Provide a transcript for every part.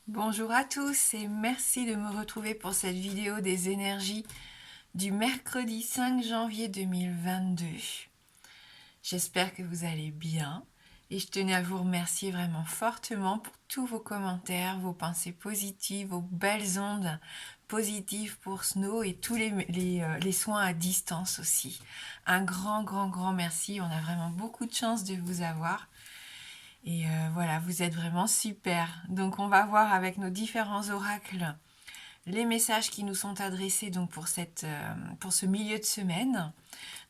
Bonjour à tous et merci de me retrouver pour cette vidéo des énergies du mercredi 5 janvier 2022. J'espère que vous allez bien et je tenais à vous remercier vraiment fortement pour tous vos commentaires, vos pensées positives, vos belles ondes positives pour Snow et tous les soins à distance aussi. Un grand merci, on a vraiment beaucoup de chance de vous avoir. Et voilà, vous êtes vraiment super. Donc on va voir avec nos différents oracles les messages qui nous sont adressés donc pour ce milieu de semaine.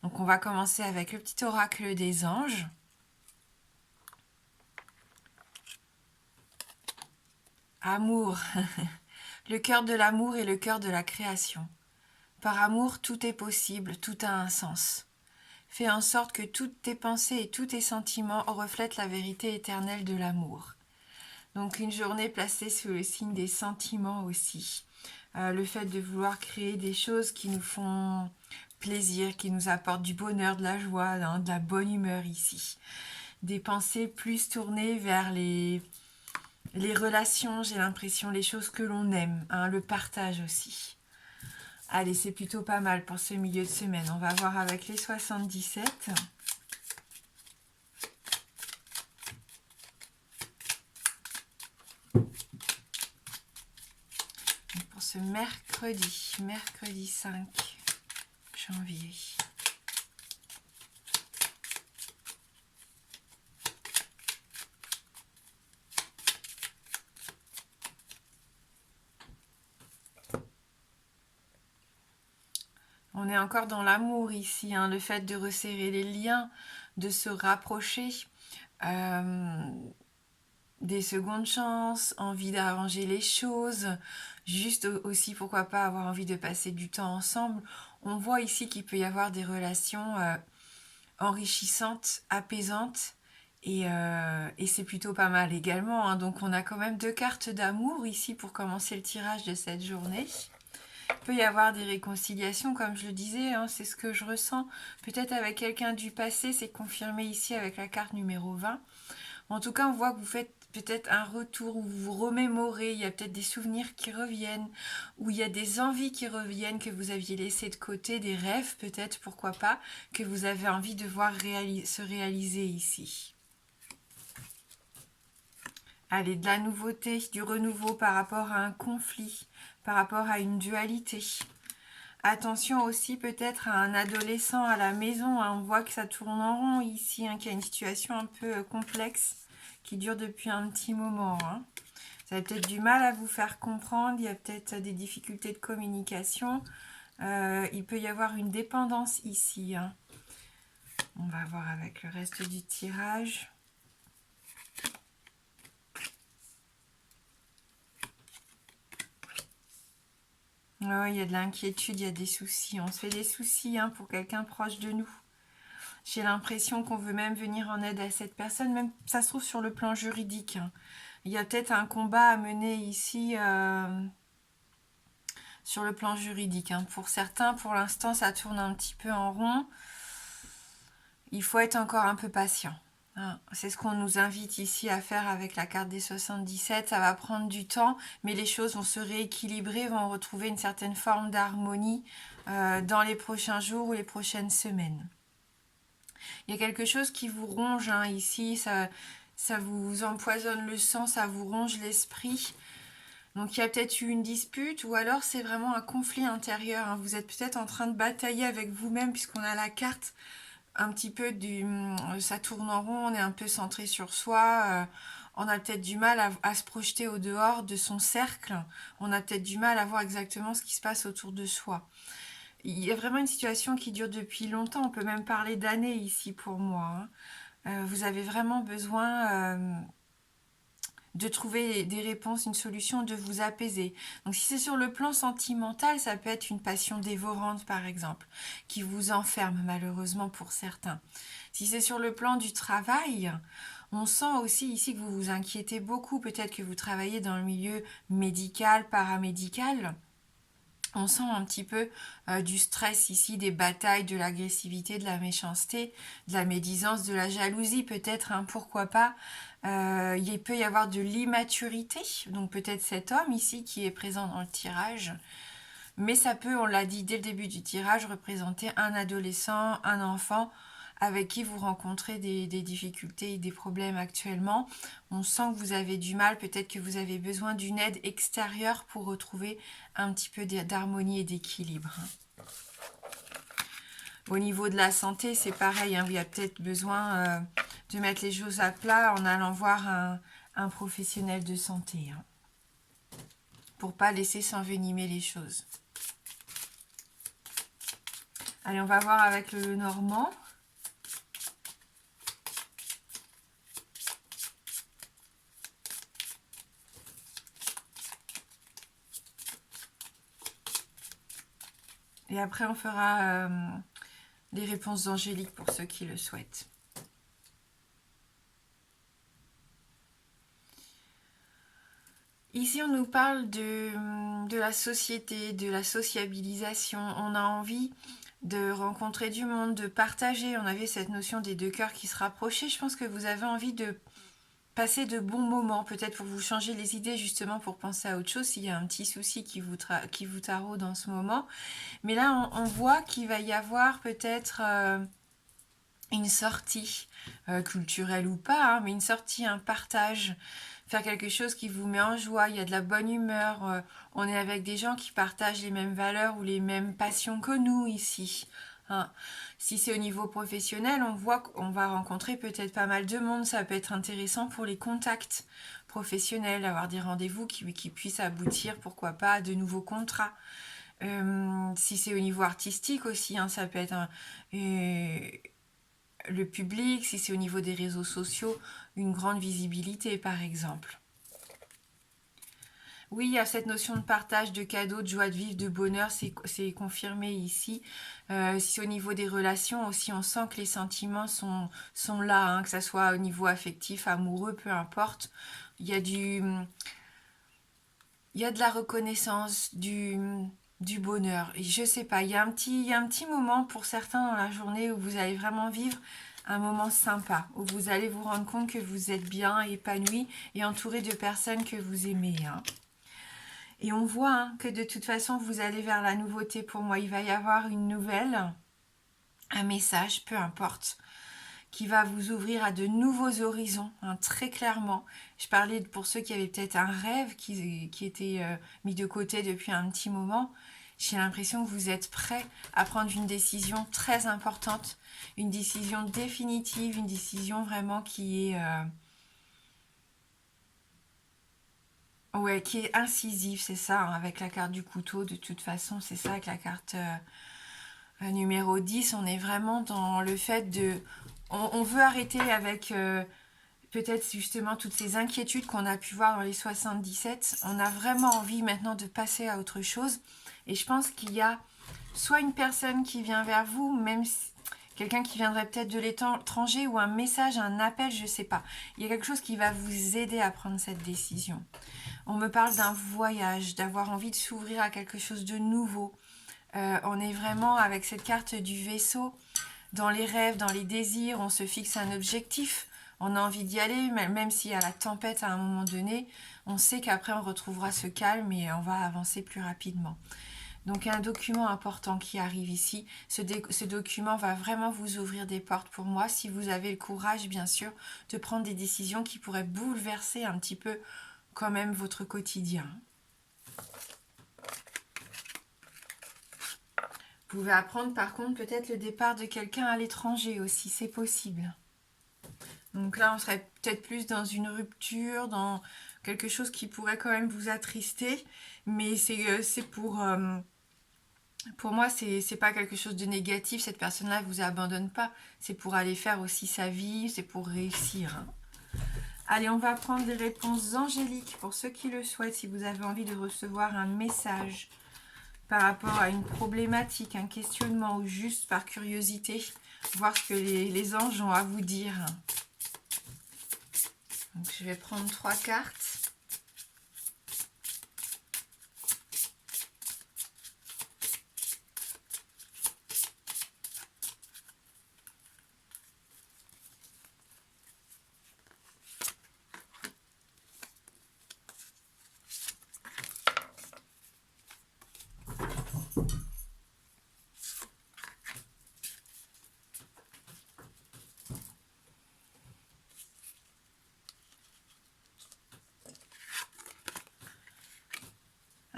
Donc on va commencer avec le petit oracle des anges. Amour. Le cœur de l'amour est le cœur de la création. Par amour, tout est possible, tout a un sens. Fais en sorte que toutes tes pensées et tous tes sentiments reflètent la vérité éternelle de l'amour. Donc une journée placée sous le signe des sentiments aussi. Le fait de vouloir créer des choses qui nous font plaisir, qui nous apportent du bonheur, de la joie, hein, de la bonne humeur ici. Des pensées plus tournées vers les relations, j'ai l'impression, les choses que l'on aime, hein, le partage aussi. Allez, c'est plutôt pas mal pour ce milieu de semaine. On va voir avec les 77. Pour ce mercredi 5 janvier. On est encore dans l'amour ici, hein, le fait de resserrer les liens, de se rapprocher, des secondes chances, envie d'arranger les choses, juste aussi pourquoi pas avoir envie de passer du temps ensemble. On voit ici qu'il peut y avoir des relations enrichissantes, apaisantes, et c'est plutôt pas mal également, hein. Donc on a quand même 2 cartes d'amour ici pour commencer le tirage de cette journée. Il peut y avoir des réconciliations, comme je le disais, hein, c'est ce que je ressens. Peut-être avec quelqu'un du passé, c'est confirmé ici avec la carte numéro 20. En tout cas, on voit que vous faites peut-être un retour où vous vous remémorez, il y a peut-être des souvenirs qui reviennent, où il y a des envies qui reviennent que vous aviez laissées de côté, des rêves peut-être, pourquoi pas, que vous avez envie de voir se réaliser ici. Allez, de la nouveauté, du renouveau par rapport à un conflit, par rapport à une dualité. Attention aussi peut-être à un adolescent à la maison, hein. On voit que ça tourne en rond ici, hein, qu'il y a une situation un peu complexe qui dure depuis un petit moment, hein. Vous avez peut-être du mal à vous faire comprendre, il y a peut-être des difficultés de communication. Il peut y avoir une dépendance ici, hein. On va voir avec le reste du tirage. Oh, il y a de l'inquiétude, il y a des soucis. On se fait des soucis, hein, pour quelqu'un proche de nous. J'ai l'impression qu'on veut même venir en aide à cette personne, même ça se trouve sur le plan juridique, hein. Il y a peut-être un combat à mener ici sur le plan juridique, hein. Pour certains, pour l'instant, ça tourne un petit peu en rond. Il faut être encore un peu patient, hein. C'est ce qu'on nous invite ici à faire avec la carte des 77. Ça va prendre du temps, mais les choses vont se rééquilibrer, vont retrouver une certaine forme d'harmonie dans les prochains jours ou les prochaines semaines. Il y a quelque chose qui vous ronge, hein, ici, ça vous empoisonne le sang, ça vous ronge l'esprit. Donc il y a peut-être eu une dispute ou alors c'est vraiment un conflit intérieur, hein. Vous êtes peut-être en train de batailler avec vous-même puisqu'on a la carte un petit peu ça tourne en rond, on est un peu centré sur soi. On a peut-être du mal à se projeter au dehors de son cercle. On a peut-être du mal à voir exactement ce qui se passe autour de soi. Il y a vraiment une situation qui dure depuis longtemps. On peut même parler d'années ici pour moi, hein. Vous avez vraiment besoin de trouver des réponses, une solution, de vous apaiser. Donc si c'est sur le plan sentimental, ça peut être une passion dévorante par exemple, qui vous enferme malheureusement pour certains. Si c'est sur le plan du travail, on sent aussi ici que vous vous inquiétez beaucoup, peut-être que vous travaillez dans le milieu médical, paramédical. On sent un petit peu du stress ici, des batailles, de l'agressivité, de la méchanceté, de la médisance, de la jalousie peut-être, hein, pourquoi pas. Il peut y avoir de l'immaturité, donc peut-être cet homme ici qui est présent dans le tirage, mais ça peut, on l'a dit dès le début du tirage, représenter un adolescent, un enfant avec qui vous rencontrez des difficultés et des problèmes actuellement. On sent que vous avez du mal, peut-être que vous avez besoin d'une aide extérieure pour retrouver un petit peu d'harmonie et d'équilibre. Au niveau de la santé, c'est pareil, hein, il y a peut-être besoin de mettre les choses à plat en allant voir un professionnel de santé, hein, pour pas laisser s'envenimer les choses. Allez, on va voir avec le Normand. Et après, on fera les réponses angéliques pour ceux qui le souhaitent. Ici, on nous parle de la société, de la sociabilisation. On a envie de rencontrer du monde, de partager. On avait cette notion des deux cœurs qui se rapprochaient. Je pense que vous avez envie de passer de bons moments, peut-être pour vous changer les idées, justement pour penser à autre chose, s'il y a un petit souci qui vous taraude en ce moment. Mais là, on voit qu'il va y avoir peut-être une sortie, culturelle ou pas, hein, mais une sortie, un partage, faire quelque chose qui vous met en joie, il y a de la bonne humeur, on est avec des gens qui partagent les mêmes valeurs ou les mêmes passions que nous ici. Hein. Si c'est au niveau professionnel, on voit qu'on va rencontrer peut-être pas mal de monde, ça peut être intéressant pour les contacts professionnels, avoir des rendez-vous qui puissent aboutir, pourquoi pas, à de nouveaux contrats. Si c'est au niveau artistique aussi, hein, ça peut être le public, si c'est au niveau des réseaux sociaux, une grande visibilité par exemple. Oui, il y a cette notion de partage, de cadeaux, de joie de vivre, de bonheur, c'est confirmé ici. Si c'est au niveau des relations aussi, on sent que les sentiments sont là, hein, que ça soit au niveau affectif, amoureux, peu importe. Il y a de la reconnaissance, du bonheur. Et je sais pas, il y a un petit moment pour certains dans la journée où vous allez vraiment vivre un moment sympa, où vous allez vous rendre compte que vous êtes bien, épanoui et entouré de personnes que vous aimez. Hein. Et on voit, hein, que de toute façon, vous allez vers la nouveauté. Pour moi, il va y avoir une nouvelle, un message, peu importe, qui va vous ouvrir à de nouveaux horizons, hein, très clairement. Je parlais pour ceux qui avaient peut-être un rêve qui était mis de côté depuis un petit moment. J'ai l'impression que vous êtes prêts à prendre une décision très importante, une décision définitive, une décision vraiment qui est, ouais, qui est incisive, c'est ça, hein, avec la carte du couteau, de toute façon, c'est ça, avec la carte numéro 10, on est vraiment dans le fait de... On veut arrêter avec peut-être justement toutes ces inquiétudes qu'on a pu voir dans les 77. On a vraiment envie maintenant de passer à autre chose. Et je pense qu'il y a soit une personne qui vient vers vous, même quelqu'un qui viendrait peut-être de l'étranger, ou un message, un appel, je ne sais pas. Il y a quelque chose qui va vous aider à prendre cette décision. On me parle d'un voyage, d'avoir envie de s'ouvrir à quelque chose de nouveau. On est vraiment avec cette carte du vaisseau, dans les rêves, dans les désirs, on se fixe un objectif, on a envie d'y aller, même s'il y a la tempête à un moment donné, on sait qu'après on retrouvera ce calme et on va avancer plus rapidement. Donc un document important qui arrive ici, ce document va vraiment vous ouvrir des portes pour moi, si vous avez le courage bien sûr de prendre des décisions qui pourraient bouleverser un petit peu quand même votre quotidien. Vous pouvez apprendre par contre peut-être le départ de quelqu'un à l'étranger aussi, c'est possible. Donc là, on serait peut-être plus dans une rupture, dans quelque chose qui pourrait quand même vous attrister, mais c'est pour moi, c'est pas quelque chose de négatif, cette personne-là vous abandonne pas, c'est pour aller faire aussi sa vie, c'est pour réussir. Hein. Allez, on va prendre des réponses angéliques pour ceux qui le souhaitent, si vous avez envie de recevoir un message par rapport à une problématique, un questionnement ou juste par curiosité, voir ce que les anges ont à vous dire. Donc, je vais prendre 3 cartes.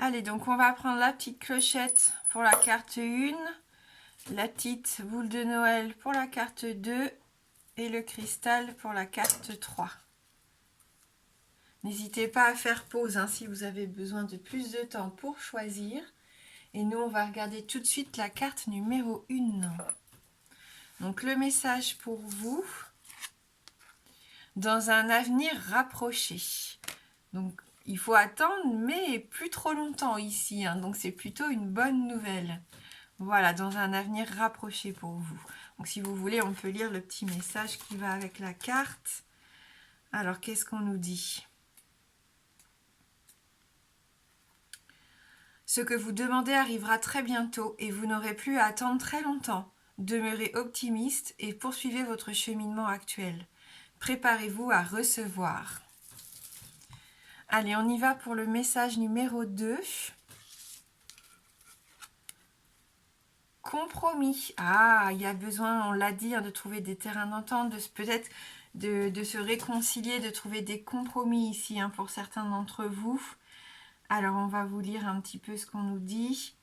Allez, donc on va prendre la petite clochette pour la carte 1, la petite boule de Noël pour la carte 2 et le cristal pour la carte 3. N'hésitez pas à faire pause hein, si vous avez besoin de plus de temps pour choisir. Et nous, on va regarder tout de suite la carte numéro 1. Donc le message pour vous, dans un avenir rapproché. Donc il faut attendre, mais plus trop longtemps ici. Hein, donc c'est plutôt une bonne nouvelle. Voilà, dans un avenir rapproché pour vous. Donc si vous voulez, on peut lire le petit message qui va avec la carte. Alors qu'est-ce qu'on nous dit ? Ce que vous demandez arrivera très bientôt et vous n'aurez plus à attendre très longtemps. Demeurez optimiste et poursuivez votre cheminement actuel. Préparez-vous à recevoir. Allez, on y va pour le message numéro 2. Compromis. Ah, il y a besoin, on l'a dit, hein, de trouver des terrains d'entente, peut-être de se réconcilier, de trouver des compromis ici hein, pour certains d'entre vous. Alors, on va vous lire un petit peu ce qu'on nous dit.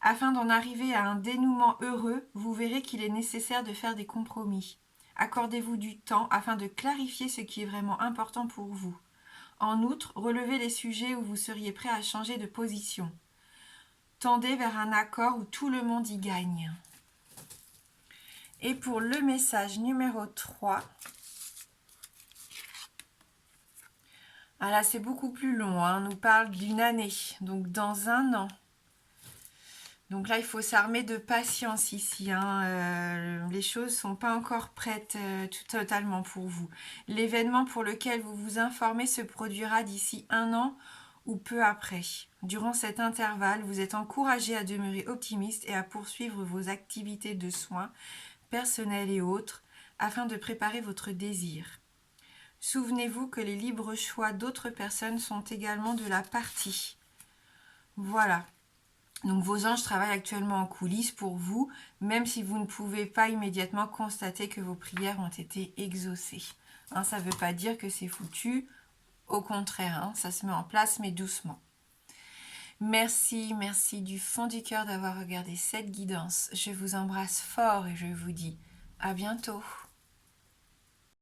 Afin d'en arriver à un dénouement heureux, vous verrez qu'il est nécessaire de faire des compromis. Accordez-vous du temps afin de clarifier ce qui est vraiment important pour vous. En outre, relevez les sujets où vous seriez prêt à changer de position. Tendez vers un accord où tout le monde y gagne. Et pour le message numéro 3, ah là c'est beaucoup plus long, hein, on nous parle d'une année, donc dans un an. Donc là, il faut s'armer de patience ici. Hein. Les choses ne sont pas encore prêtes totalement pour vous. L'événement pour lequel vous vous informez se produira d'ici un an ou peu après. Durant cet intervalle, vous êtes encouragé à demeurer optimiste et à poursuivre vos activités de soins, personnelles et autres, afin de préparer votre désir. Souvenez-vous que les libres choix d'autres personnes sont également de la partie. Voilà. Donc vos anges travaillent actuellement en coulisses pour vous, même si vous ne pouvez pas immédiatement constater que vos prières ont été exaucées. Hein, ça ne veut pas dire que c'est foutu, au contraire, hein, ça se met en place mais doucement. Merci du fond du cœur d'avoir regardé cette guidance. Je vous embrasse fort et je vous dis à bientôt.